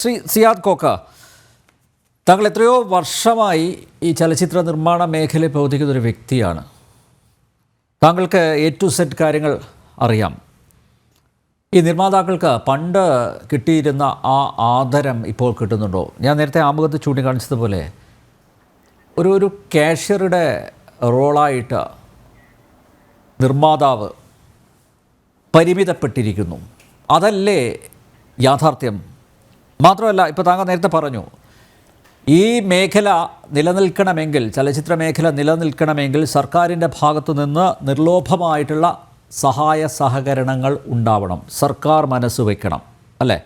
Shri Siyad cocoa, താങ്കൾ എത്രയോ വർഷമായി ഈ ചലച്ചിത്ര നിർമ്മാണ മേഖലയിൽ പ്രവർത്തിക്കുന്ന ഒരു വ്യക്തിയാണ്. താങ്കൾക്ക് എ ടു സെഡ് കാര്യങ്ങൾ അറിയാം. ഈ നിർമ്മാതാക്കൾക്ക് പണ്ട് കിട്ടിയിരുന്ന ആ ആദരം ഇപ്പോൾ കിട്ടുന്നുണ്ടോ? ഞാൻ നേരത്തെ ആമുഖത്ത് ചൂണ്ടിക്കാണിച്ചതുപോലെ ഒരു കാഷ്യറുടെ റോളായിട്ട് നിർമ്മാതാവ് പരിമിതപ്പെട്ടിരിക്കുന്നു. അതല്ലേ യാഥാർത്ഥ്യം? മാത്രമല്ല, ഇപ്പോൾ താങ്കൾ നേരത്തെ പറഞ്ഞു, ഈ മേഖല നിലനിൽക്കണമെങ്കിൽ, ചലച്ചിത്ര മേഖല നിലനിൽക്കണമെങ്കിൽ സർക്കാരിൻ്റെ ഭാഗത്തു നിന്ന് നിർലോഭമായിട്ടുള്ള സഹായ സഹകരണങ്ങൾ ഉണ്ടാവണം, സർക്കാർ മനസ്സ് വയ്ക്കണം, അല്ലേ?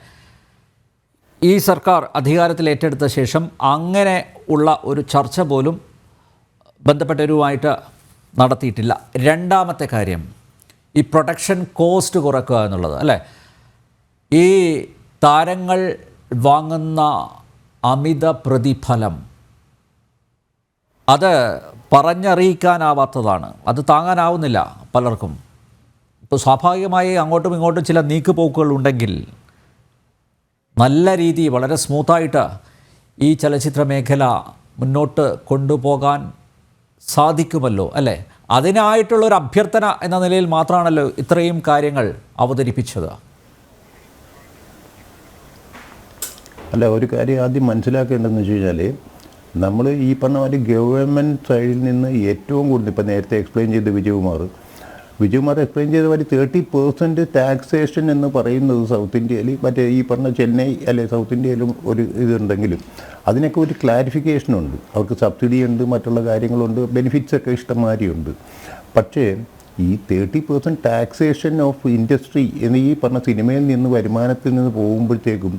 ഈ സർക്കാർ അധികാരത്തിൽ ഏറ്റെടുത്ത ശേഷം അങ്ങനെ ഉള്ള ഒരു ചർച്ച പോലും ബന്ധപ്പെട്ടവരുമായിട്ട് നടത്തിയിട്ടില്ല. രണ്ടാമത്തെ കാര്യം, ഈ പ്രൊഡക്ഷൻ കോസ്റ്റ് കുറയ്ക്കുക എന്നുള്ളത്, അല്ലേ? ഈ താരങ്ങൾ വാങ്ങുന്ന അമിത പ്രതിഫലം, അത് പറഞ്ഞറിയിക്കാനാവാത്തതാണ്, അത് താങ്ങാനാവുന്നില്ല പലർക്കും. ഇപ്പോൾ സ്വാഭാവികമായി അങ്ങോട്ടും ഇങ്ങോട്ടും ചില നീക്കുപോക്കുകൾ ഉണ്ടെങ്കിൽ നല്ല രീതി, വളരെ സ്മൂത്തായിട്ട് ഈ ചലച്ചിത്ര മേഖല മുന്നോട്ട് കൊണ്ടുപോകാൻ സാധിക്കുമല്ലോ, അല്ലേ? അതിനായിട്ടുള്ളൊരു അഭ്യർത്ഥന എന്ന നിലയിൽ മാത്രമാണല്ലോ ഇത്രയും കാര്യങ്ങൾ അവതരിപ്പിച്ചത്. അല്ല, ഒരു കാര്യം ആദ്യം മനസ്സിലാക്കേണ്ടതെന്ന് വെച്ച് കഴിഞ്ഞാൽ, നമ്മൾ ഈ പറഞ്ഞ ഒരു ഗവൺമെൻറ് സൈഡിൽ നിന്ന് ഏറ്റവും കൂടുതൽ, ഇപ്പോൾ നേരത്തെ എക്സ്പ്ലെയിൻ ചെയ്ത് വിജയകുമാർ എക്സ്പ്ലെയിൻ ചെയ്ത മാതിരി 30% ടാക്സേഷൻ എന്ന് പറയുന്നത് സൗത്ത് ഇന്ത്യയിൽ, മറ്റേ ഈ പറഞ്ഞ ചെന്നൈ അല്ലെ സൗത്ത് ഇന്ത്യയിലും ഒരു ഇതുണ്ടെങ്കിലും അതിനൊക്കെ ഒരു ക്ലാരിഫിക്കേഷനുണ്ട്. അവർക്ക് സബ്സിഡി ഉണ്ട്, മറ്റുള്ള കാര്യങ്ങളുണ്ട്, ബെനിഫിറ്റ്സ് ഒക്കെ ഇഷ്ടംമാതിരിയുണ്ട്. പക്ഷേ ഈ 30% ടാക്സേഷൻ ഓഫ് ഇൻഡസ്ട്രി എന്ന് ഈ പറഞ്ഞ സിനിമയിൽ നിന്ന് വരുമാനത്തിൽ നിന്ന് പോകുമ്പോഴത്തേക്കും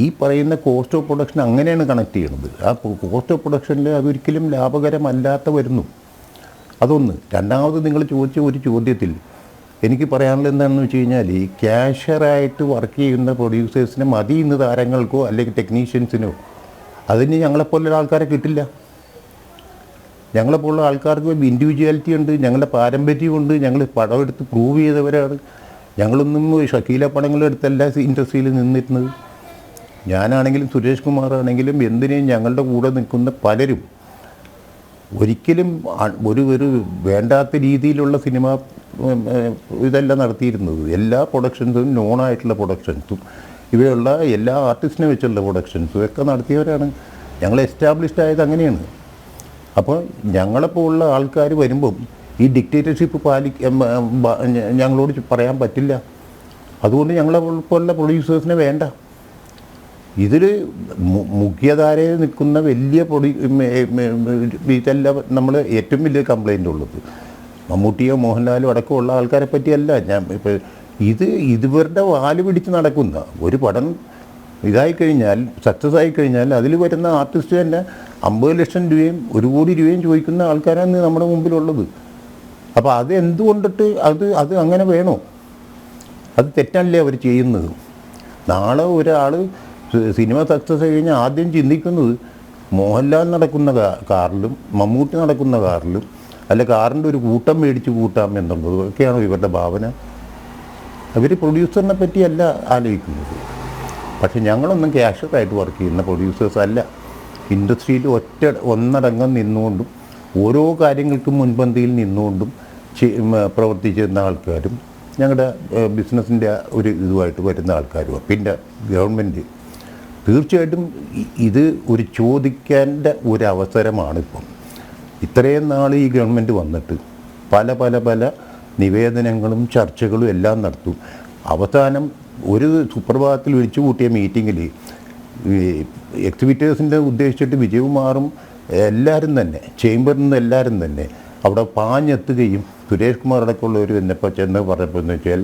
ഈ പറയുന്ന കോസ്റ്റ് ഓഫ് പ്രൊഡക്ഷൻ അങ്ങനെയാണ് കണക്ട് ചെയ്യുന്നത്. ആ കോസ്റ്റ് ഓഫ് പ്രൊഡക്ഷനിൽ അതൊരിക്കലും ലാഭകരമല്ലാത്ത വരുന്നു. അതൊന്ന്. രണ്ടാമത് നിങ്ങൾ ചോദിച്ച ഒരു ചോദ്യത്തിൽ എനിക്ക് പറയാനുള്ളത് എന്താണെന്ന് വെച്ച് കഴിഞ്ഞാൽ, ഈ ക്യാഷറായിട്ട് വർക്ക് ചെയ്യുന്ന പ്രൊഡ്യൂസേഴ്സിന് മതി ഇന്ന് താരങ്ങൾക്കോ അല്ലെങ്കിൽ ടെക്നീഷ്യൻസിനോ. അതിന് ഞങ്ങളെപ്പോലുള്ള ആൾക്കാരെ കിട്ടില്ല. ഞങ്ങളെപ്പോലുള്ള ആൾക്കാർക്ക് ഇൻഡിവിജ്വാലിറ്റി ഉണ്ട്, ഞങ്ങളുടെ പാരമ്പര്യമുണ്ട്, ഞങ്ങൾ പടമെടുത്ത് പ്രൂവ് ചെയ്തവരാണ്. ഞങ്ങളൊന്നും ഷക്കീല പടങ്ങളെടുത്തല്ല ഇൻഡസ്ട്രിയിൽ നിന്നിരുന്നത്. ഞാനാണെങ്കിലും സുരേഷ് കുമാറാണെങ്കിലും എന്തിനേയും ഞങ്ങളുടെ കൂടെ നിൽക്കുന്ന പലരും ഒരിക്കലും ഒരു വേണ്ടാത്ത രീതിയിലുള്ള സിനിമ ഇതെല്ലാം നടത്തിയിരുന്നത്. എല്ലാ പ്രൊഡക്ഷൻസും നോണായിട്ടുള്ള പ്രൊഡക്ഷൻസും ഇവയുള്ള എല്ലാ ആർട്ടിസ്റ്റിനെ വെച്ചുള്ള പ്രൊഡക്ഷൻസും ഒക്കെ നടത്തിയവരാണ്. ഞങ്ങൾ എസ്റ്റാബ്ലിഷ്ഡ് ആയത് അങ്ങനെയാണ്. അപ്പോൾ ഞങ്ങളെപ്പോലുള്ള ആൾക്കാർ വരുമ്പം ഈ ഡിക്റ്റേറ്റർഷിപ്പ് ഞങ്ങളോട് പറയാൻ പറ്റില്ല. അതുകൊണ്ട് ഞങ്ങളെപ്പോലുള്ള പ്രൊഡ്യൂസേഴ്സിനെ വേണ്ട. ഇതിൽ മുഖ്യധാരയിൽ നിൽക്കുന്ന വലിയ ഇതെല്ലാം നമ്മൾ ഏറ്റവും വലിയ കംപ്ലൈൻ്റ് ഉള്ളത് മമ്മൂട്ടിയോ മോഹൻലാലോ അടക്കമുള്ള ആൾക്കാരെ പറ്റിയല്ല. ഇപ്പോൾ ഇവരുടെ വാല് പിടിച്ച് നടക്കുന്ന ഒരു പടം ഇതായിക്കഴിഞ്ഞാൽ, സക്സസ് ആയിക്കഴിഞ്ഞാൽ അതിൽ വരുന്ന ആർട്ടിസ്റ്റ് തന്നെ 50 ലക്ഷം രൂപയും 1 കോടി രൂപയും ചോദിക്കുന്ന ആൾക്കാരാണ് നമ്മുടെ മുമ്പിലുള്ളത്. അപ്പോൾ അത് എന്തുകൊണ്ടിട്ട് അത് അങ്ങനെ വേണോ? അത് തെറ്റല്ലേ അവർ ചെയ്യുന്നത്? നാളെ ഒരാൾ സിനിമ സക്സസ് കഴിഞ്ഞാൽ ആദ്യം ചിന്തിക്കുന്നത് മോഹൻലാൽ നടക്കുന്ന കാറിലും മമ്മൂട്ടി നടക്കുന്ന കാറിലും അല്ല കാറിൻ്റെ ഒരു കൂട്ടം മേടിച്ച് കൂട്ടാം എന്നുള്ളത് ഒക്കെയാണ് ഇവരുടെ ഭാവന. അവർ പ്രൊഡ്യൂസറിനെ പറ്റിയല്ല ആലോചിക്കുന്നത്. പക്ഷെ ഞങ്ങളൊന്നും ക്യാഷറായിട്ട് വർക്ക് ചെയ്യുന്ന പ്രൊഡ്യൂസേഴ്സ് അല്ല. ഇൻഡസ്ട്രിയിൽ ഒന്നടങ്കം നിന്നുകൊണ്ടും ഓരോ കാര്യങ്ങൾക്കും മുൻപന്തിയിൽ നിന്നുകൊണ്ടും പ്രവർത്തിച്ചിരുന്ന ആൾക്കാരും ഞങ്ങളുടെ ബിസിനസ്സിൻ്റെ ഒരു ഇതുമായിട്ട് വരുന്ന ആൾക്കാരുമാണ്. പിന്നെ ഗവൺമെൻറ് തീർച്ചയായിട്ടും ഇത് ഒരു ചോദിക്കേണ്ട ഒരു അവസരമാണിപ്പം. ഇത്രയും നാൾ ഈ ഗവൺമെൻറ് വന്നിട്ട് പല നിവേദനങ്ങളും ചർച്ചകളും എല്ലാം നടത്തും. അവസാനം ഒരു സുപ്രഭാതത്തിൽ വിളിച്ചു കൂട്ടിയ മീറ്റിങ്ങിൽ എക്സിബിറ്റേഴ്സിൻ്റെ ഉദ്ദേശിച്ചിട്ട് വിജയകുമാറും എല്ലാവരും തന്നെ, ചേംബറിൽ നിന്ന് എല്ലാവരും തന്നെ അവിടെ പാഞ്ഞെത്തുകയും സുരേഷ് കുമാർ അടക്കമുള്ളവർ എന്നപ്പോൾ ചെന്ന് പറഞ്ഞപ്പോൾ എന്ന് വെച്ചാൽ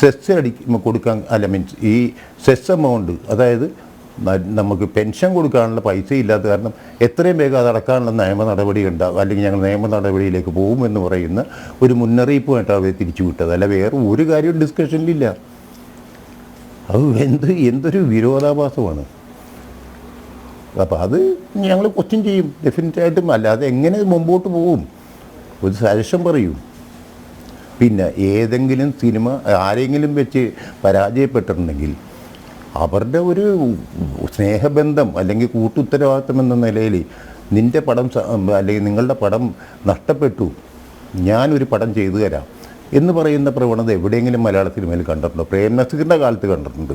സെസ് കൊടുക്കാൻ മീൻസ് ഈ സെസ് എമൗണ്ട്, അതായത് നമുക്ക് പെൻഷൻ കൊടുക്കാനുള്ള പൈസ ഇല്ലാത്ത കാരണം എത്രയും വേഗം അത് അടക്കാനുള്ള നിയമ നടപടി ഉണ്ടാകും, അല്ലെങ്കിൽ ഞങ്ങൾ നിയമ നടപടിയിലേക്ക് പോകുമെന്ന് പറയുന്ന ഒരു മുന്നറിയിപ്പുമായിട്ട് അവർ തിരിച്ചു വിട്ടത്. അല്ല വേറെ ഒരു കാര്യവും ഡിസ്കഷനിലില്ല. അത് എന്തൊരു വിരോധാഭാസമാണ്. അപ്പോൾ അത് ഞങ്ങൾ ക്വസ്റ്റ്യൻ ചെയ്യും ഡെഫിനറ്റായിട്ടും. അല്ലാതെ എങ്ങനെ മുമ്പോട്ട് പോകും? ഒരു സജഷൻ പറയൂ. പിന്നെ ഏതെങ്കിലും സിനിമ ആരെങ്കിലും വെച്ച് പരാജയപ്പെട്ടിട്ടുണ്ടെങ്കിൽ അവരുടെ ഒരു സ്നേഹബന്ധം അല്ലെങ്കിൽ കൂട്ടുത്തരവാദിത്തം എന്ന നിലയിൽ നിൻ്റെ പടം അല്ലെങ്കിൽ നിങ്ങളുടെ പടം നഷ്ടപ്പെട്ടു, ഞാനൊരു പടം ചെയ്തു തരാം എന്ന് പറയുന്ന പ്രവണത എവിടെയെങ്കിലും മലയാള സിനിമയിൽ കണ്ടിട്ടുണ്ടോ? പ്രേം നസീറിൻ്റെ കാലത്ത് കണ്ടിട്ടുണ്ട്.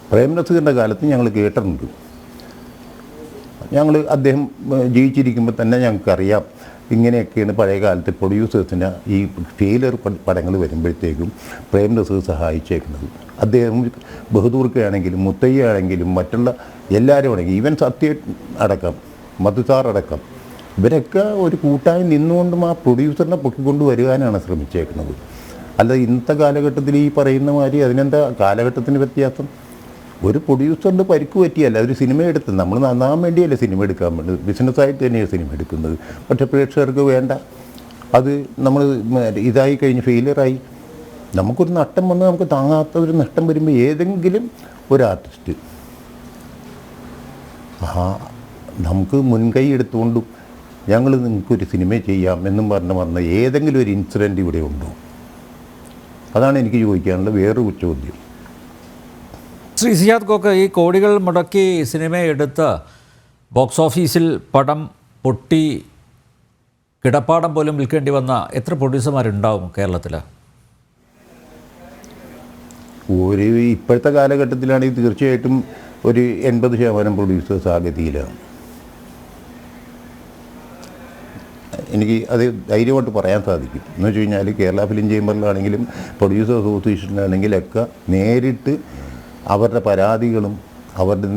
പ്രേം നസീറിൻ്റെ കാലത്ത് ഞങ്ങൾ കേട്ടിട്ടുണ്ട്. അദ്ദേഹം ജീവിച്ചിരിക്കുമ്പോൾ തന്നെ ഞങ്ങൾക്കറിയാം ഇങ്ങനെയൊക്കെയാണ് പഴയ കാലത്ത് പ്രൊഡ്യൂസേഴ്സിന് ഈ ഫെയിലർ പടങ്ങൾ വരുമ്പോഴത്തേക്കും പ്രേം നസീർ സഹായിച്ചേക്കുന്നത്. അദ്ദേഹം ബഹദൂർക്കയാണെങ്കിലും മുത്തയ്യ മറ്റുള്ള എല്ലാവരും ആണെങ്കിലും ഈവൻ സത്യ അടക്കം മധുസാർ അടക്കം ഇവരൊക്കെ ഒരു കൂട്ടായി നിന്നുകൊണ്ടും ആ പ്രൊഡ്യൂസറിനെ പൊക്കിക്കൊണ്ട് വരുവാനാണ് ശ്രമിച്ചേക്കുന്നത്. അല്ല ഇന്നത്തെ കാലഘട്ടത്തിൽ ഈ പറയുന്ന മാതിരി അതിനെന്താ കാലഘട്ടത്തിന് വ്യത്യാസം? ഒരു പ്രൊഡ്യൂസറിൻ്റെ പരിക്ക് പറ്റിയല്ല ഒരു സിനിമ എടുത്ത് നമ്മൾ നന്നാൻ വേണ്ടിയല്ലേ സിനിമ എടുക്കാൻ വേണ്ടി, ബിസിനസ്സായിട്ട് തന്നെയാണ് സിനിമ എടുക്കുന്നത്. പക്ഷേ പ്രേക്ഷകർക്ക് വേണ്ട, അത് നമ്മൾ ഇതായി കഴിഞ്ഞ് ഫെയിലിയറായി നമുക്കൊരു നഷ്ടം വന്ന് നമുക്ക് താങ്ങാത്ത ഒരു നഷ്ടം വരുമ്പോൾ ഏതെങ്കിലും ഒരു ആർട്ടിസ്റ്റ് നമുക്ക് മുൻകൈ എടുത്തുകൊണ്ടും ഞങ്ങൾ നിങ്ങൾക്കൊരു സിനിമ ചെയ്യാം എന്നും വന്ന ഏതെങ്കിലും ഒരു ഇൻസിഡൻറ്റ് ഇവിടെ ഉണ്ടോ? അതാണ് എനിക്ക് ചോദിക്കാനുള്ള വേറൊരു ചോദ്യം. ശ്രീ സിയാദ് കോക്ക്, ഈ കോടികൾ മുടക്കി സിനിമ എടുത്ത് ബോക്സ് ഓഫീസിൽ പടം പൊട്ടി കിടപ്പാടം പോലും വിൽക്കേണ്ടി വന്ന എത്ര പ്രൊഡ്യൂസർമാരുണ്ടാവും കേരളത്തിൽ? ഇപ്പോഴത്തെ കാലഘട്ടത്തിലാണെങ്കിൽ തീർച്ചയായിട്ടും ഒരു 80% പ്രൊഡ്യൂസേഴ്സ് ആ ഗതിയിലാണ്. എനിക്ക് അത് ധൈര്യമായിട്ട് പറയാൻ സാധിക്കും. എന്ന് വെച്ച് കഴിഞ്ഞാൽ കേരള ഫിലിം ചേംബറിലാണെങ്കിലും പ്രൊഡ്യൂസർ അസോസിയേഷനിലാണെങ്കിലൊക്കെ നേരിട്ട് അവരുടെ പരാതികളും അവരുടെ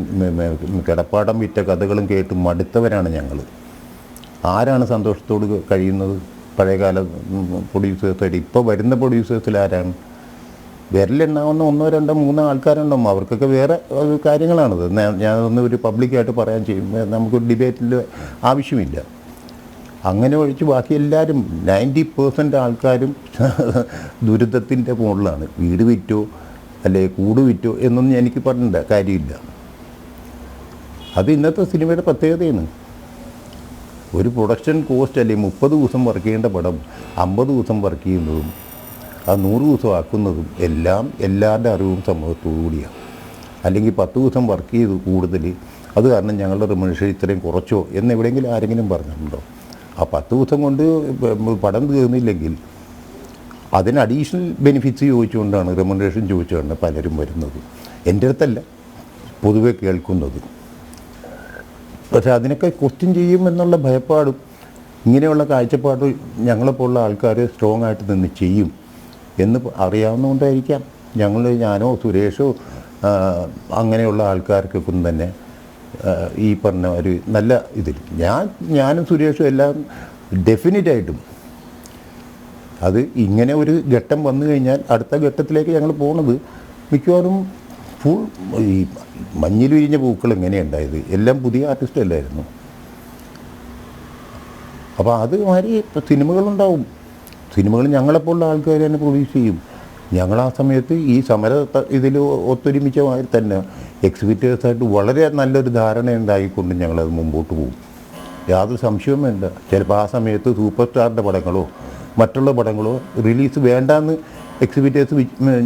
കിടപ്പാടം വിറ്റ കഥകളും കേട്ട് മടുത്തവരാണ് ഞങ്ങൾ. ആരാണ് സന്തോഷത്തോട് കഴിയുന്നത്? പഴയകാല പ്രൊഡ്യൂസേഴ്സായിട്ട് ഇപ്പോൾ വരുന്ന പ്രൊഡ്യൂസേഴ്സിൽ ആരാണ്? വിരലെണ്ണാവുന്ന 1, 2, 3 ആൾക്കാരുണ്ടാവും. അവർക്കൊക്കെ വേറെ കാര്യങ്ങളാണത്. ഞാനതൊന്ന് ഒരു പബ്ലിക്കായിട്ട് പറയാൻ ചെയ്യും, നമുക്കൊരു ഡിബേറ്റിൽ ആവശ്യമില്ല. അങ്ങനെ ഒഴിച്ച് ബാക്കി എല്ലാവരും 90% ആൾക്കാരും ദുരിതത്തിൻ്റെ മുകളിലാണ്. വീട് വിറ്റോ അല്ലെ കൂട് വിറ്റോ എന്നൊന്നും എനിക്ക് പറഞ്ഞില്ല, കാര്യമില്ല. അത് ഇന്നത്തെ സിനിമയുടെ പ്രത്യേകതയാണ്. ഒരു പ്രൊഡക്ഷൻ കോസ്റ്റ് അല്ലെങ്കിൽ 30 ദിവസം വർക്ക് ചെയ്യേണ്ട പടം 50 ദിവസം വർക്ക് ചെയ്യുന്നതും ആ 100 ദിവസം ആക്കുന്നതും എല്ലാം എല്ലാവരുടെ അറിവും സമൂഹത്തോടു കൂടിയാണ്. അല്ലെങ്കിൽ 10 ദിവസം വർക്ക് ചെയ്തു കൂടുതൽ, അത് കാരണം ഞങ്ങളുടെ റിമണേഷൻ ഇത്രയും കുറച്ചോ എന്ന് എവിടെയെങ്കിലും ആരെങ്കിലും പറഞ്ഞിട്ടുണ്ടോ? ആ 10 ദിവസം കൊണ്ട് പടം തീർന്നില്ലെങ്കിൽ അതിന് അഡീഷണൽ ബെനിഫിറ്റ്സ് ചോദിച്ചുകൊണ്ടാണ്, റെമ്യൂണറേഷൻ ചോദിച്ചുകൊണ്ടാണ് പലരും വരുന്നത്. എൻ്റെ അടുത്തല്ല പൊതുവെ കേൾക്കുന്നത്. പക്ഷേ അതിനൊക്കെ ക്വസ്റ്റ്യൻ ചെയ്യും എന്നുള്ള ഭയപ്പാടും ഇങ്ങനെയുള്ള കാഴ്ചപ്പാട് ഞങ്ങളെപ്പോലുള്ള ആൾക്കാർ സ്ട്രോങ് ആയിട്ട് നിന്ന് ചെയ്യും എന്ന് അറിയാവുന്നതുകൊണ്ടായിരിക്കാം ഞാനോ സുരേഷോ അങ്ങനെയുള്ള ആൾക്കാർക്കൊക്കെ തന്നെ ഈ പറഞ്ഞ ഒരു നല്ല ഇതിൽ ഞാനും സുരേഷും എല്ലാം ഡെഫിനറ്റായിട്ടും അത് ഇങ്ങനെ ഒരു ഘട്ടം വന്നു കഴിഞ്ഞാൽ അടുത്ത ഘട്ടത്തിലേക്ക് ഞങ്ങൾ പോകുന്നത് മിക്കവാറും ഫുൾ ഈ മഞ്ഞിൽ വിരിഞ്ഞ പൂക്കൾ എങ്ങനെയുണ്ടായത് എല്ലാം പുതിയ ആർട്ടിസ്റ്റ് അല്ലായിരുന്നു. അപ്പോൾ അതുമാതിരി സിനിമകളുണ്ടാവും. സിനിമകൾ ഞങ്ങളെപ്പോലുള്ള ആൾക്കാർ തന്നെ പ്രൊഡ്യൂസ് ചെയ്യും. ഞങ്ങൾ ആ സമയത്ത് ഈ സമര ഇതിൽ ഒത്തൊരുമിച്ച മാതിരി തന്നെ എക്സിബിറ്റേഴ്സായിട്ട് വളരെ നല്ലൊരു ധാരണ ഉണ്ടായിക്കൊണ്ട് ഞങ്ങളത് മുമ്പോട്ട് പോകും. യാതൊരു സംശയവും വേണ്ട. ചിലപ്പോൾ ആ സമയത്ത് സൂപ്പർ സ്റ്റാറിൻ്റെ പടങ്ങളോ മറ്റുള്ള പടങ്ങളോ റിലീസ് വേണ്ടാന്ന് എക്സിബിറ്റേഴ്സ്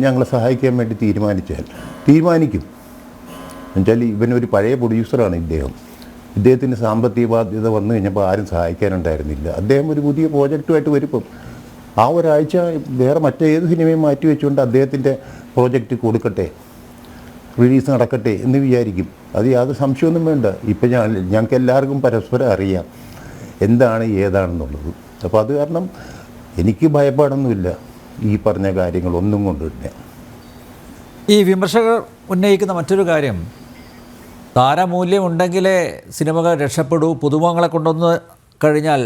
ഞങ്ങളെ സഹായിക്കാൻ വേണ്ടി തീരുമാനിക്കും. എന്നുവെച്ചാൽ ഇവനൊരു പഴയ പ്രൊഡ്യൂസറാണ് ഇദ്ദേഹത്തിന് സാമ്പത്തിക ബാധ്യത വന്നു കഴിഞ്ഞപ്പോൾ ആരും സഹായിക്കാനുണ്ടായിരുന്നില്ല. അദ്ദേഹം ഒരു പുതിയ പ്രോജക്റ്റുമായിട്ട് വരുമ്പം ആ ഒരാഴ്ച വേറെ മറ്റേത് സിനിമയും മാറ്റി വെച്ചുകൊണ്ട് അദ്ദേഹത്തിൻ്റെ പ്രോജക്റ്റ് കൊടുക്കട്ടെ, റിലീസ് നടക്കട്ടെ എന്ന് വിചാരിക്കും. അത് യാതൊരു സംശയമൊന്നും വേണ്ട. ഇപ്പം ഞങ്ങൾക്ക് എല്ലാവർക്കും പരസ്പരം അറിയാം എന്താണ് ഏതാണെന്നുള്ളത്. അപ്പോൾ അത് കാരണം എനിക്ക് ഭയപ്പാടൊന്നുമില്ല ഈ പറഞ്ഞ കാര്യങ്ങളൊന്നും കൊണ്ട് തന്നെ. ഈ വിമർശകർ ഉന്നയിക്കുന്ന മറ്റൊരു കാര്യം, താരമൂല്യം ഉണ്ടെങ്കിലേ സിനിമകൾ രക്ഷപ്പെടൂ, പുതുമുഖങ്ങളെ കൊണ്ടുവന്ന് കഴിഞ്ഞാൽ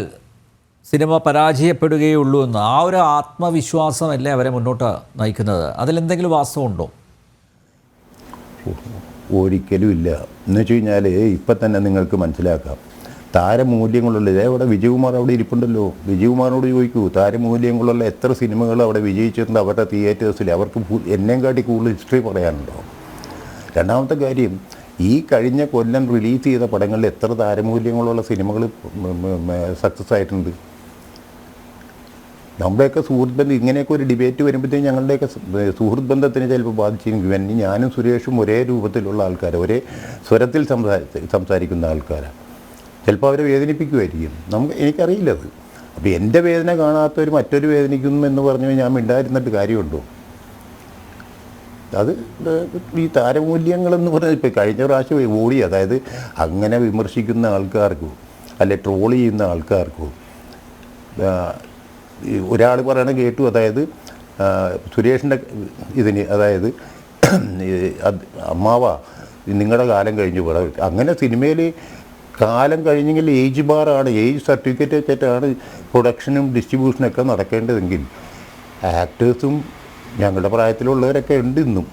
സിനിമ പരാജയപ്പെടുകയുള്ളൂ എന്ന്. ആ ഒരു ആത്മവിശ്വാസമല്ലേ അവരെ മുന്നോട്ട് നയിക്കുന്നത്? അതിലെന്തെങ്കിലും വാസ്തവമുണ്ടോ? ഒരിക്കലും ഇല്ല. എന്ന് വെച്ച് കഴിഞ്ഞാൽ ഇപ്പം തന്നെ നിങ്ങൾക്ക് മനസ്സിലാക്കാം താരമൂല്യങ്ങളുള്ള ഇവിടെ വിജയകുമാർ അവിടെ ഇരിപ്പുണ്ടല്ലോ. വിജയകുമാറിനോട് ചോദിക്കൂ, താരമൂല്യങ്ങളുള്ള എത്ര സിനിമകൾ അവിടെ വിജയിച്ചിട്ടുണ്ട് അവരുടെ തിയേറ്റേഴ്സിൽ. അവർക്ക് എന്നെയും കാട്ടി കൂടുതൽ ഹിസ്റ്ററി പറയാനുണ്ടോ? രണ്ടാമത്തെ കാര്യം, ഈ കഴിഞ്ഞ കൊല്ലം റിലീസ് ചെയ്ത പടങ്ങളിൽ എത്ര താരമൂല്യങ്ങളുള്ള സിനിമകൾ സക്സസ് ആയിട്ടുണ്ട്? നമ്മുടെയൊക്കെ സുഹൃത്ത് ബന്ധം ഇങ്ങനെയൊക്കെ ഒരു ഡിബേറ്റ് വരുമ്പോഴത്തേക്കും ഞങ്ങളുടെയൊക്കെ സുഹൃത്ത് ബന്ധത്തിന് ചിലപ്പോൾ ബാധിച്ചിരിക്കും. ഞാനും സുരേഷും ഒരേ രൂപത്തിലുള്ള ആൾക്കാർ, ഒരേ സ്വരത്തിൽ സംസാരിക്കുന്ന ആൾക്കാരാണ്. ചിലപ്പോൾ അവരെ വേദനിപ്പിക്കുമായിരിക്കും, എനിക്കറിയില്ല അത്. അപ്പോൾ എൻ്റെ വേദന കാണാത്തവർ മറ്റൊരു വേദനിക്കുന്നു എന്ന് പറഞ്ഞു ഞാൻ മിണ്ടായിരുന്നിട്ട് കാര്യമുണ്ടോ? അത് ഈ താരമൂല്യങ്ങളെന്ന് പറഞ്ഞാൽ ഇപ്പോൾ കഴിഞ്ഞ പ്രാവശ്യം ഓടി, അതായത് അങ്ങനെ വിമർശിക്കുന്ന ആൾക്കാർക്കോ അല്ലെ ട്രോൾ ചെയ്യുന്ന ആൾക്കാർക്കോ ഒരാൾ പറയണ കേട്ടു, അതായത് സുരേഷിൻ്റെ ഇതിന്, അതായത് അമ്മാവ നിങ്ങളുടെ കാലം കഴിഞ്ഞു പോകാം. അങ്ങനെ സിനിമയിൽ കാലം കഴിഞ്ഞെങ്കിൽ ഏജ് ബാറാണ്, ഏജ് സർട്ടിഫിക്കറ്റ് വെച്ചിട്ടാണ് പ്രൊഡക്ഷനും ഡിസ്ട്രിബ്യൂഷനൊക്കെ നടക്കേണ്ടതെങ്കിൽ ആക്ടേഴ്സും ഞങ്ങളുടെ പ്രായത്തിലുള്ളവരൊക്കെ ഉണ്ട് ഇന്നും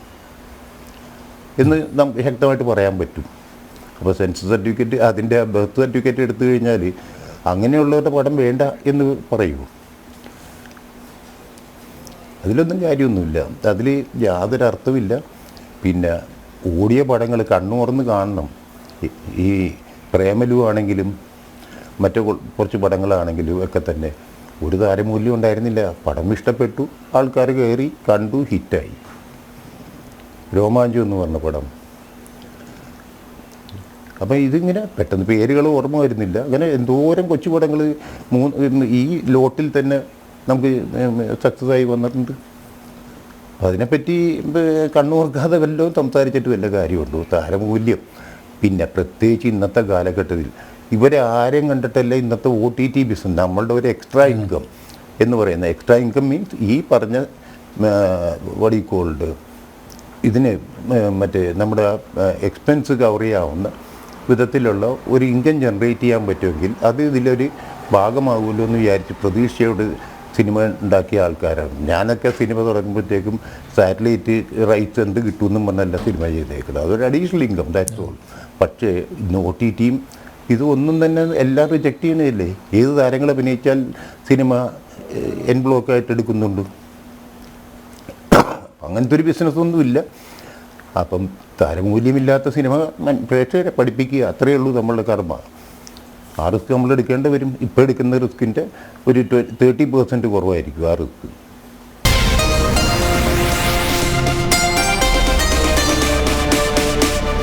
എന്ന് നമുക്ക് ശക്തമായിട്ട് പറയാൻ പറ്റും. അപ്പോൾ സെൻസസ് സർട്ടിഫിക്കറ്റ്, അതിൻ്റെ ബർത്ത് സർട്ടിഫിക്കറ്റ് എടുത്തു കഴിഞ്ഞാൽ അങ്ങനെയുള്ളവരുടെ പടം വേണ്ട എന്ന് പറയൂ. അതിലൊന്നും കാര്യമൊന്നുമില്ല, അതിൽ യാതൊരു അർത്ഥമില്ല. പിന്നെ ഓടിയ പടങ്ങൾ കണ്ണുറന്ന് കാണണം. ഈ പ്രേമലു ആണെങ്കിലും മറ്റു കുറച്ച് പടങ്ങളാണെങ്കിലും ഒക്കെ തന്നെ ഒരു താരമൂല്യം ഉണ്ടായിരുന്നില്ല. പടം ഇഷ്ടപ്പെട്ടു, ആൾക്കാർ കയറി കണ്ടു, ഹിറ്റായി. രോമാഞ്ചം എന്ന് പറഞ്ഞ പടം. അപ്പം ഇതിങ്ങനെ പെട്ടെന്ന് പേരുകൾ ഓർമ്മ വരുന്നില്ല. അങ്ങനെ എന്തോരം കൊച്ചു പടങ്ങൾ ഈ ലോട്ടിൽ തന്നെ നമുക്ക് സക്സസ്സായി വന്നിട്ടുണ്ട്. അതിനെപ്പറ്റി കണ്ണുനോക്കാതെ വല്ലതും സംസാരിച്ചിട്ട് വല്ല കാര്യമുണ്ടോ? താരമൂല്യം, പിന്നെ പ്രത്യേകിച്ച് ഇന്നത്തെ കാലഘട്ടത്തിൽ ഇവരെ ആരെയും കണ്ടിട്ടല്ല ഇന്നത്തെ OTT ബിസിനസ്, നമ്മളുടെ ഒരു എക്സ്ട്രാ ഇൻകം എന്ന് പറയുന്നത്. എക്സ്ട്രാ ഇൻകം മീൻസ് ഈ പറഞ്ഞ വടിക്കോൾഡ് ഇതിന് മറ്റേ നമ്മുടെ എക്സ്പെൻസ് കവർ ചെയ്യാവുന്ന വിധത്തിലുള്ള ഒരു ഇൻകം ജനറേറ്റ് ചെയ്യാൻ പറ്റുമെങ്കിൽ അത് ഇതിലൊരു ഭാഗമാകുമല്ലോ എന്ന് വിചാരിച്ച് പ്രതീക്ഷയോട് സിനിമ ഉണ്ടാക്കിയ ആൾക്കാരാണ്. ഞാനൊക്കെ സിനിമ തുടങ്ങുമ്പോഴത്തേക്കും സാറ്റലൈറ്റ് റൈറ്റ്സ് എന്ത് കിട്ടുമെന്നും പറഞ്ഞല്ല സിനിമ ചെയ്തേക്കുന്നത്. അതൊരു അഡീഷണൽ ഇൻകം, ദാറ്റ്സ് ഓൾ. പക്ഷേ ഇന്ന് OTT ഇത് ഒന്നും തന്നെ എല്ലാം റിജക്റ്റ് ചെയ്യുന്നതല്ലേ. ഏത് താരങ്ങൾ അഭിനയിച്ചാൽ സിനിമ എൻ ബ്ലോക്കായിട്ട് എടുക്കുന്നുണ്ട്. അങ്ങനത്തെ ഒരു ബിസിനസ്സൊന്നുമില്ല. അപ്പം താരമൂല്യമില്ലാത്ത സിനിമ പ്രേക്ഷകരെ പഠിപ്പിക്കുക, അത്രയേ ഉള്ളൂ നമ്മളുടെ കർമ്മ. ആ റിസ്ക് നമ്മൾ എടുക്കേണ്ടി വരും. ഇപ്പോൾ എടുക്കുന്ന റിസ്കിൻ്റെ ഒരു 30% കുറവായിരിക്കും ആ റിസ്ക്.